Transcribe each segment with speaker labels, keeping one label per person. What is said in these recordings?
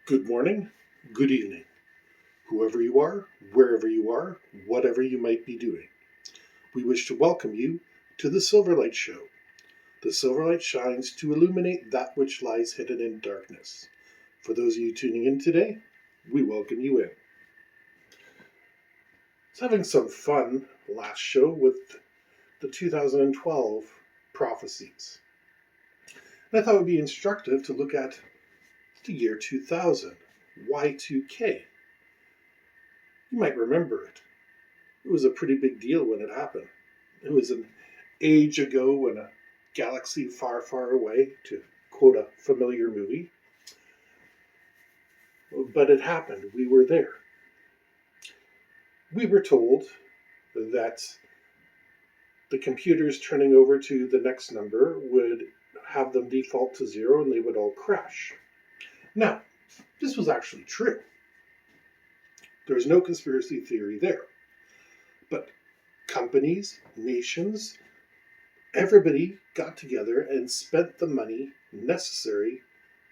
Speaker 1: Good morning, good evening, whoever you are, wherever you are, whatever you might be doing. We wish to welcome you to the Silverlight Show. The Silverlight shines to illuminate that which lies hidden in darkness. For those of you tuning in today, we welcome you in. I was having some fun last show with the 2012 prophecies. And I thought it would be instructive to look at the year 2000, Y2K. You might remember it. It was a pretty big deal when it happened. It was an age ago in a galaxy far, far away, to quote a familiar movie. But it happened. We were there. We were told that the computers turning over to the next number would have them default to 0 and they would all crash. Now, this was actually true. There's no conspiracy theory there. But companies, nations, everybody got together and spent the money necessary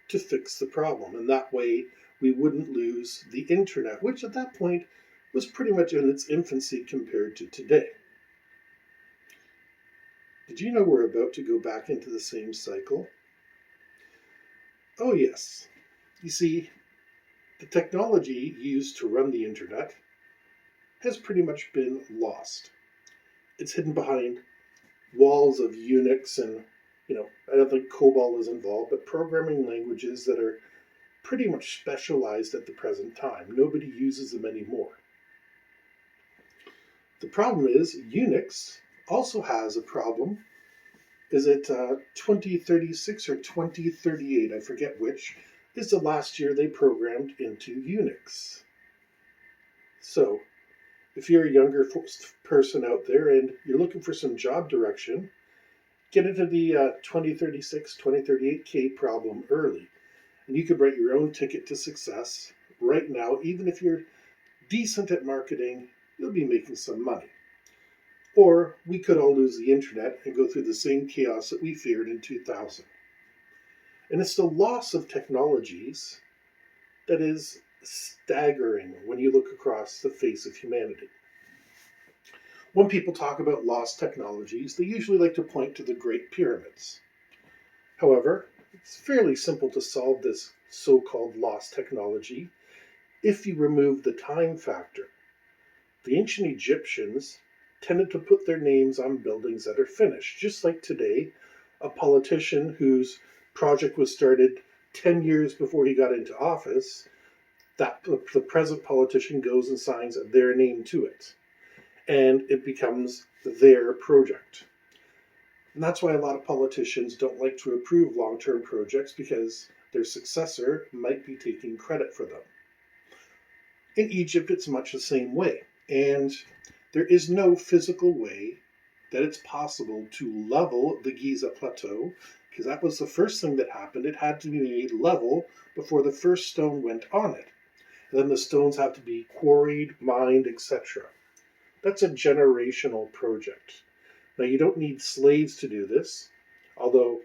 Speaker 1: to fix the problem. And that way we wouldn't lose the internet, which at that point was pretty much in its infancy compared to today. Did you know we're about to go back into the same cycle? Oh, yes. You see, the technology used to run the internet has pretty much been lost. It's hidden behind walls of Unix and, I don't think COBOL is involved, but programming languages that are pretty much specialized at the present time. Nobody uses them anymore. The problem is Unix also has a problem. Is it 2036 or 2038? I forget which. Is the last year they programmed into Unix. So, if you're a younger person out there and you're looking for some job direction, get into the 2036, 2038K problem early. And you could write your own ticket to success right now. Even if you're decent at marketing, you'll be making some money. Or we could all lose the internet and go through the same chaos that we feared in 2000. And it's the loss of technologies that is staggering when you look across the face of humanity. When people talk about lost technologies, they usually like to point to the Great Pyramids. However, it's fairly simple to solve this so-called lost technology if you remove the time factor. The ancient Egyptians tended to put their names on buildings that are finished, just like today, a politician whose project was started 10 years before he got into office, that the present politician goes and signs their name to it. And it becomes their project. And that's why a lot of politicians don't like to approve long-term projects, because their successor might be taking credit for them. In Egypt, it's much the same way. And there is no physical way that it's possible to level the Giza Plateau, because that was the first thing that happened. It had to be made level before the first stone went on it. And then the stones have to be quarried, mined, etc. That's a generational project. Now, you don't need slaves to do this, although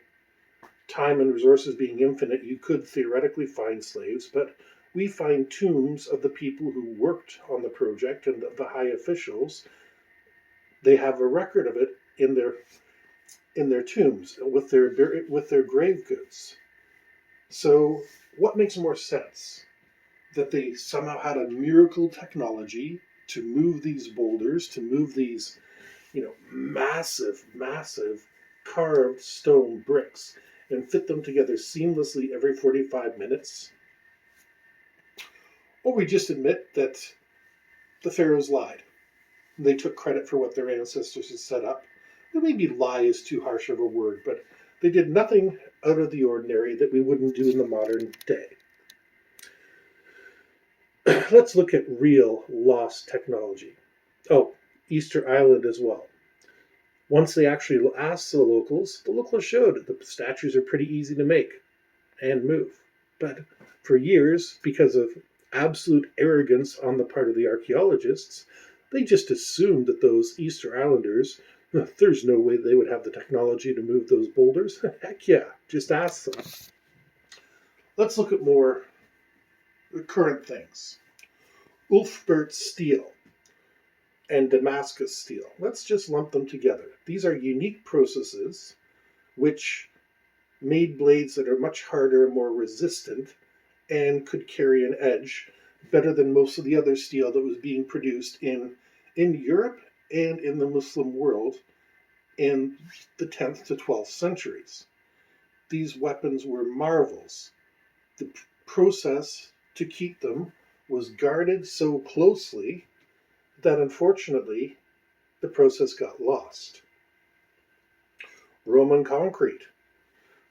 Speaker 1: time and resources being infinite, you could theoretically find slaves, but we find tombs of the people who worked on the project and the high officials. They have a record of it in their tombs with their grave goods. So, what makes more sense? That they somehow had a miracle technology to move these boulders, to move these, massive, massive carved stone bricks and fit them together seamlessly every 45 minutes? Or we just admit that the pharaohs lied. They took credit for what their ancestors had set up. Maybe lie is too harsh of a word, but they did nothing out of the ordinary that we wouldn't do in the modern day. Let's look at real lost technology. Oh, Easter Island as well. Once they actually asked the locals showed the statues are pretty easy to make and move. But for years, because of absolute arrogance on the part of the archaeologists, they just assumed that those Easter Islanders, there's no way they would have the technology to move those boulders. Heck yeah, just ask them. Let's look at more current things. Ulfbert steel and Damascus steel. Let's just lump them together. These are unique processes which made blades that are much harder and more resistant and could carry an edge better than most of the other steel that was being produced in Europe and in the Muslim world in the 10th to 12th centuries. These weapons were marvels. The process to keep them was guarded so closely that unfortunately the process got lost. Roman concrete.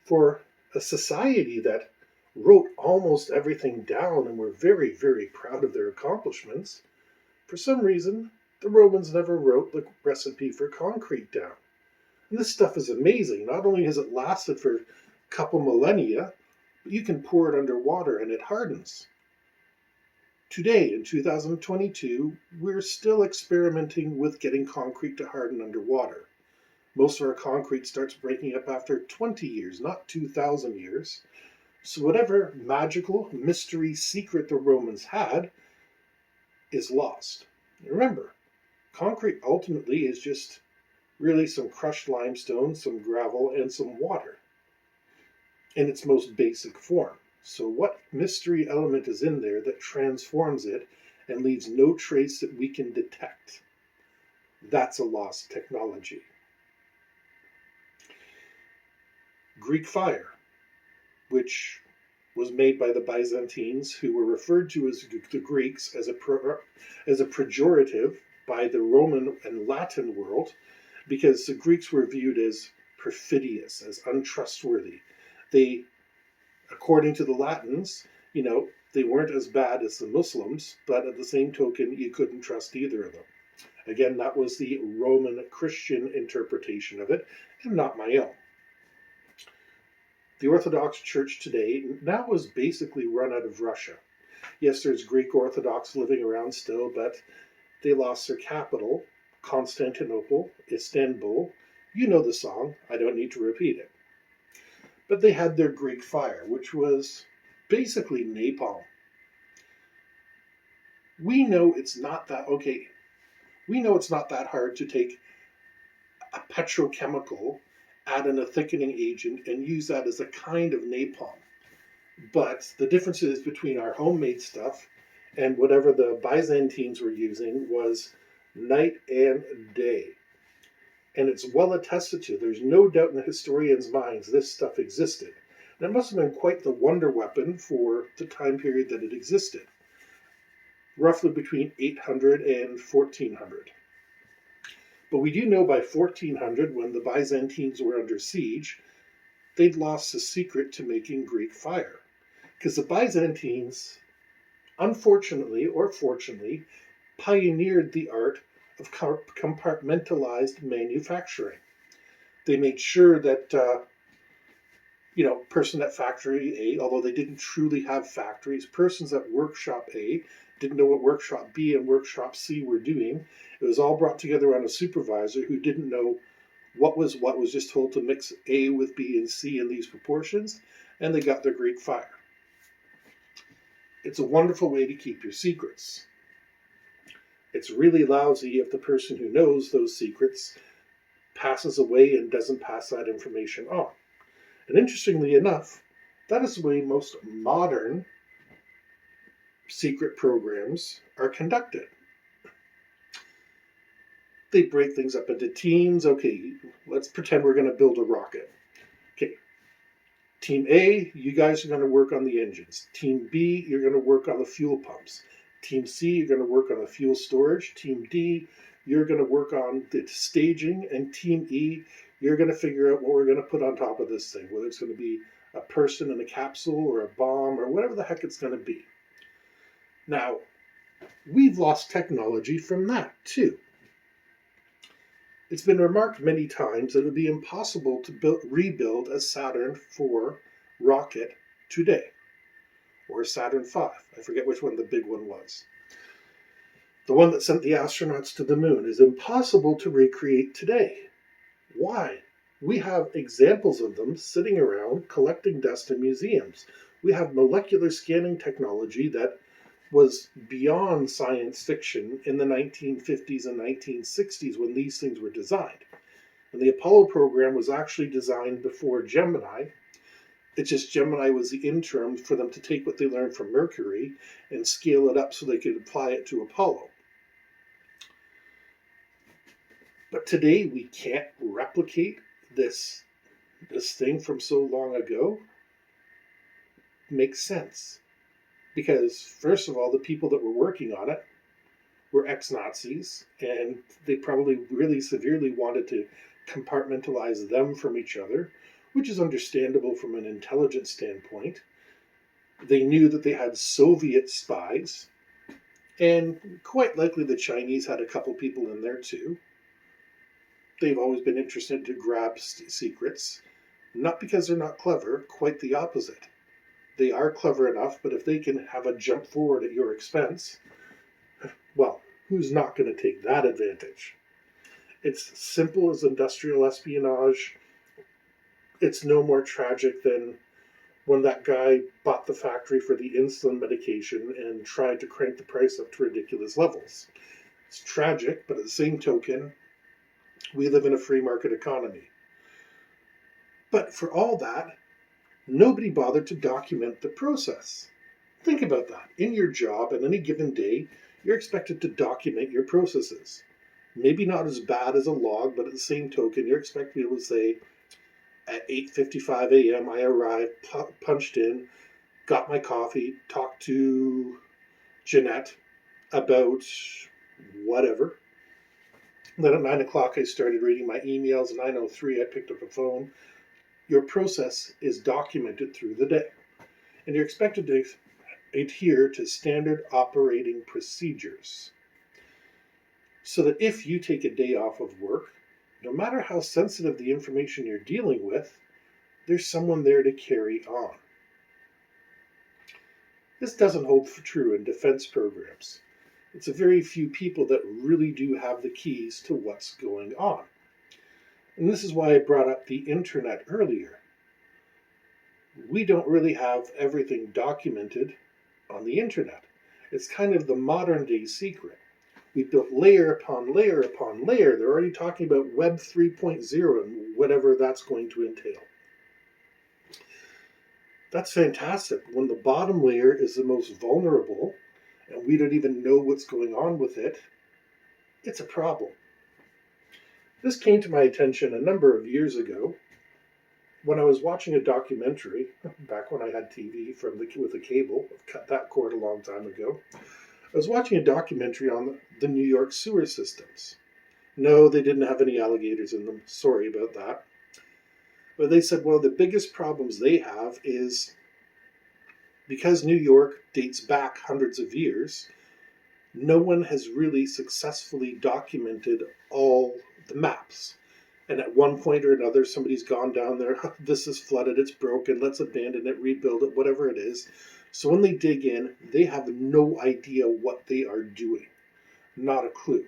Speaker 1: For a society that wrote almost everything down and were very, very proud of their accomplishments, for some reason, the Romans never wrote the recipe for concrete down. And this stuff is amazing. Not only has it lasted for a couple millennia, but you can pour it underwater and it hardens. Today, in 2022, we're still experimenting with getting concrete to harden underwater. Most of our concrete starts breaking up after 20 years, not 2,000 years. So whatever magical, mystery secret the Romans had is lost. Remember, concrete ultimately is just really some crushed limestone, some gravel, and some water in its most basic form. So what mystery element is in there that transforms it and leaves no trace that we can detect? That's a lost technology. Greek fire, which was made by the Byzantines, who were referred to as the Greeks as a pejorative by the Roman and Latin world, because the Greeks were viewed as perfidious, as untrustworthy. They, according to the Latins, they weren't as bad as the Muslims, but at the same token, you couldn't trust either of them. Again, that was the Roman Christian interpretation of it, and not my own. The Orthodox Church today now is basically run out of Russia. Yes, there's Greek Orthodox living around still, but they lost their capital, Constantinople, Istanbul. You know the song, I don't need to repeat it. But they had their Greek fire, which was basically napalm. We know it's not that hard to take a petrochemical, add in a thickening agent, and use that as a kind of napalm. But the differences between our homemade stuff and whatever the Byzantines were using was night and day. And it's well attested to. There's no doubt in the historians' minds this stuff existed. And it must have been quite the wonder weapon for the time period that it existed, roughly between 800 and 1400. But we do know by 1400, when the Byzantines were under siege, they'd lost the secret to making Greek fire. Because the Byzantines, unfortunately or fortunately, pioneered the art of compartmentalized manufacturing. They made sure that, person at factory A, although they didn't truly have factories, persons at workshop A didn't know what workshop B and workshop C were doing. It was all brought together on a supervisor who didn't know what was just told to mix A with B and C in these proportions, and they got their Greek fire. It's a wonderful way to keep your secrets. It's really lousy if the person who knows those secrets passes away and doesn't pass that information on. And interestingly enough, that is the way most modern secret programs are conducted. They break things up into teams. Okay, let's pretend we're going to build a rocket. Okay, Team A, you guys are going to work on the engines. Team B, you're going to work on the fuel pumps. Team C, you're going to work on the fuel storage. Team D, you're going to work on the staging. And Team E, you're going to figure out what we're going to put on top of this thing, whether it's going to be a person in a capsule or a bomb or whatever the heck it's going to be. Now, we've lost technology from that too. It's been remarked many times that it would be impossible to rebuild a Saturn IV rocket today, or a Saturn V. I forget which one the big one was. The one that sent the astronauts to the moon is impossible to recreate today. Why? We have examples of them sitting around collecting dust in museums. We have molecular scanning technology that was beyond science fiction in the 1950s and 1960s when these things were designed. And the Apollo program was actually designed before Gemini. It's just Gemini was the interim for them to take what they learned from Mercury and scale it up so they could apply it to Apollo. But today we can't replicate this thing from so long ago. Makes sense. Because, first of all, the people that were working on it were ex-Nazis, and they probably really severely wanted to compartmentalize them from each other, which is understandable from an intelligence standpoint. They knew that they had Soviet spies, and quite likely the Chinese had a couple people in there too. They've always been interested to grab secrets, not because they're not clever, quite the opposite. They are clever enough, but if they can have a jump forward at your expense, well, who's not going to take that advantage? It's simple as industrial espionage. It's no more tragic than when that guy bought the factory for the insulin medication and tried to crank the price up to ridiculous levels. It's tragic, but at the same token, we live in a free market economy. But for all that, nobody bothered to document the process. Think about that. In your job, on any given day, you're expected to document your processes. Maybe not as bad as a log, but at the same token, you're expected to be able to say, at 8:55 a.m., I arrived, punched in, got my coffee, talked to Jeanette about whatever. Then at 9 o'clock, I started reading my emails. At 9:03, I picked up the phone. Your process is documented through the day. And you're expected to adhere to standard operating procedures. So that if you take a day off of work, no matter how sensitive the information you're dealing with, there's someone there to carry on. This doesn't hold true in defense programs. It's a very few people that really do have the keys to what's going on. And this is why I brought up the internet earlier. We don't really have everything documented on the internet. It's kind of the modern day secret. We built layer upon layer upon layer. They're already talking about Web 3.0 and whatever that's going to entail. That's fantastic. When the bottom layer is the most vulnerable and we don't even know what's going on with it, it's a problem. This came to my attention a number of years ago when I was watching a documentary, back when I had TV with a cable. I've cut that cord a long time ago. I was watching a documentary on the New York sewer systems. No, they didn't have any alligators in them. Sorry about that. But they said one of the biggest problems they have is because New York dates back hundreds of years, no one has really successfully documented all the maps. And at one point or another, somebody's gone down there, this is flooded, it's broken, let's abandon it, rebuild it, whatever it is. So when they dig in, they have no idea what they are doing. Not a clue.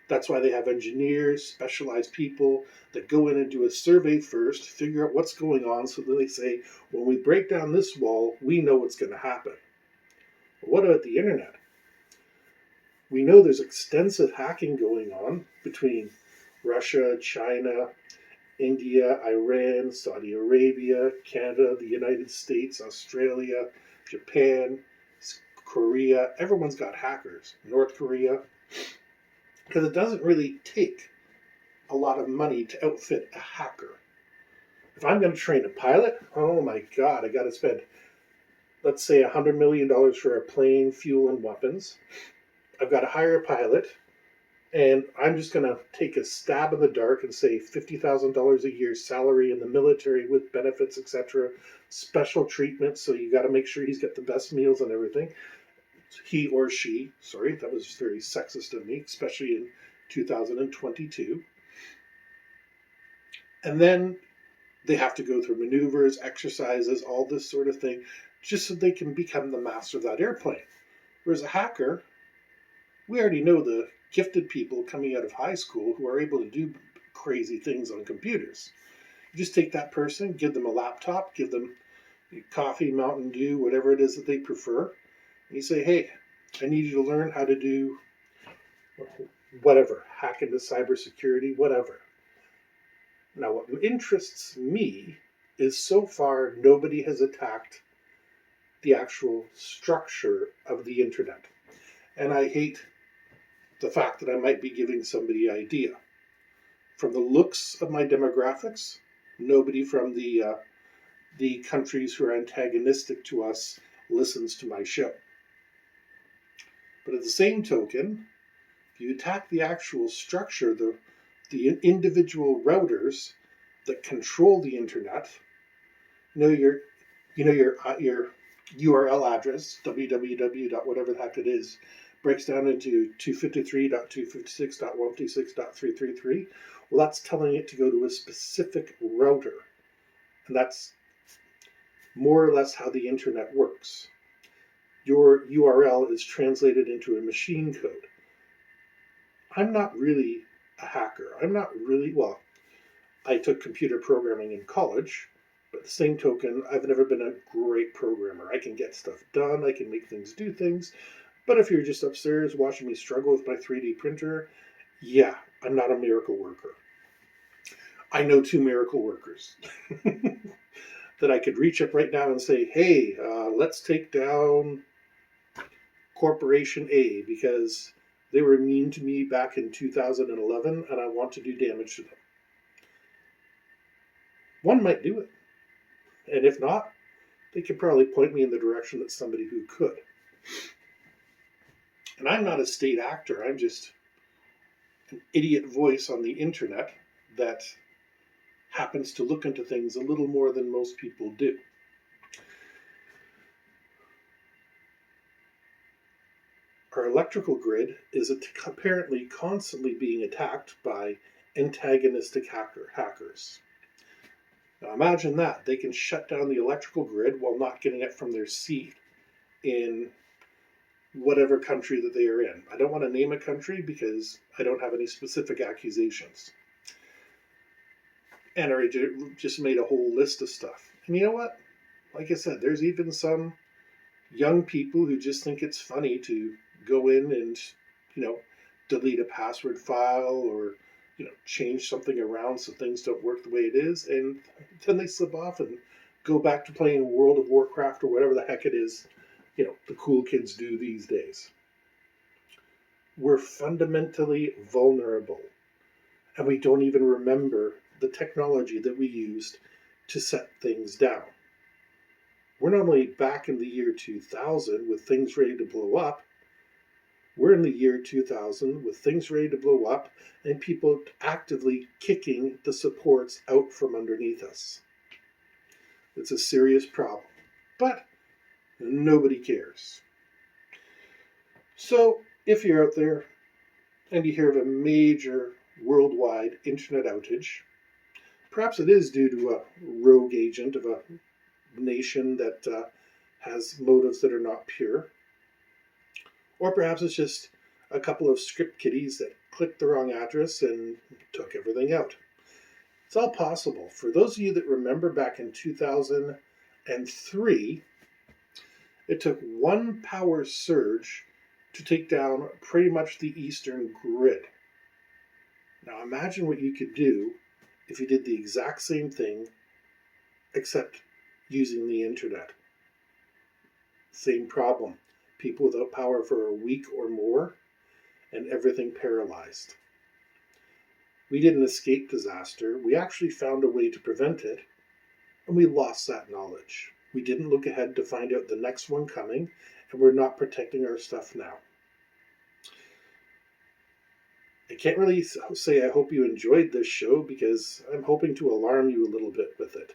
Speaker 1: That's why they have engineers, specialized people that go in and do a survey first, figure out what's going on, so that they say, when we break down this wall, we know what's going to happen. But what about the internet? We know there's extensive hacking going on between Russia, China, India, Iran, Saudi Arabia, Canada, the United States, Australia, Japan, Korea. Everyone's got hackers. North Korea. Because it doesn't really take a lot of money to outfit a hacker. If I'm going to train a pilot, oh my God, I got to spend, let's say, $100 million for a plane, fuel, and weapons. I've got to hire a pilot, and I'm just going to take a stab in the dark and say $50,000 a year salary in the military with benefits, etc., special treatment, so you got to make sure he's got the best meals and everything. He or she, sorry, that was very sexist of me, especially in 2022. And then they have to go through maneuvers, exercises, all this sort of thing, just so they can become the master of that airplane. Whereas a hacker, we already know the gifted people coming out of high school who are able to do crazy things on computers. You just take that person, give them a laptop, give them coffee, Mountain Dew, whatever it is that they prefer, and you say, hey, I need you to learn how to do whatever, hack into cybersecurity, whatever. Now, what interests me is so far nobody has attacked the actual structure of the internet. And I hate the fact that I might be giving somebody an idea. From the looks of my demographics, nobody from the countries who are antagonistic to us listens to my show. But at the same token, if you attack the actual structure, the individual routers that control the internet, your URL address, www. whatever the heck it is, breaks down into 253.256.126.333. Well, that's telling it to go to a specific router. And that's more or less how the internet works. Your URL is translated into a machine code. I'm not really a hacker. Well, I took computer programming in college, but the same token, I've never been a great programmer. I can get stuff done, I can make things do things, but if you're just upstairs watching me struggle with my 3D printer, yeah, I'm not a miracle worker. I know 2 miracle workers that I could reach up right now and say, hey, let's take down Corporation A because they were mean to me back in 2011 and I want to do damage to them. One might do it. And if not, they could probably point me in the direction that somebody who could. And I'm not a state actor. I'm just an idiot voice on the internet that happens to look into things a little more than most people do. Our electrical grid is apparently constantly being attacked by antagonistic hackers. Now imagine that. They can shut down the electrical grid while not getting it from their seat in whatever country that they are in. I don't want to name a country because I don't have any specific accusations. And I just made a whole list of stuff. And you know what? Like I said, there's even some young people who just think it's funny to go in and, delete a password file or, change something around so things don't work the way it is. And then they slip off and go back to playing World of Warcraft or whatever the heck it is, the cool kids do these days. We're fundamentally vulnerable. And we don't even remember the technology that we used to set things down. We're not only back in the year 2000 with things ready to blow up, we're in the year 2000 with things ready to blow up and people actively kicking the supports out from underneath us. It's a serious problem, but nobody cares. So if you're out there and you hear of a major worldwide internet outage, perhaps it is due to a rogue agent of a nation that has motives that are not pure. Or perhaps it's just a couple of script kiddies that clicked the wrong address and took everything out. It's all possible. For those of you that remember back in 2003, it took one power surge to take down pretty much the eastern grid. Now imagine what you could do if you did the exact same thing, except using the internet. Same problem. People without power for a week or more, and everything paralyzed. We didn't escape disaster. We actually found a way to prevent it, and we lost that knowledge. We didn't look ahead to find out the next one coming, and we're not protecting our stuff now. I can't really say I hope you enjoyed this show because I'm hoping to alarm you a little bit with it.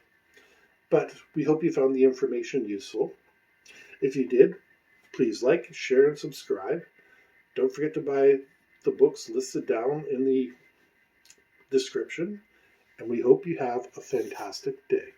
Speaker 1: But we hope you found the information useful. If you did, please like, share, and subscribe. Don't forget to buy the books listed down in the description. And we hope you have a fantastic day.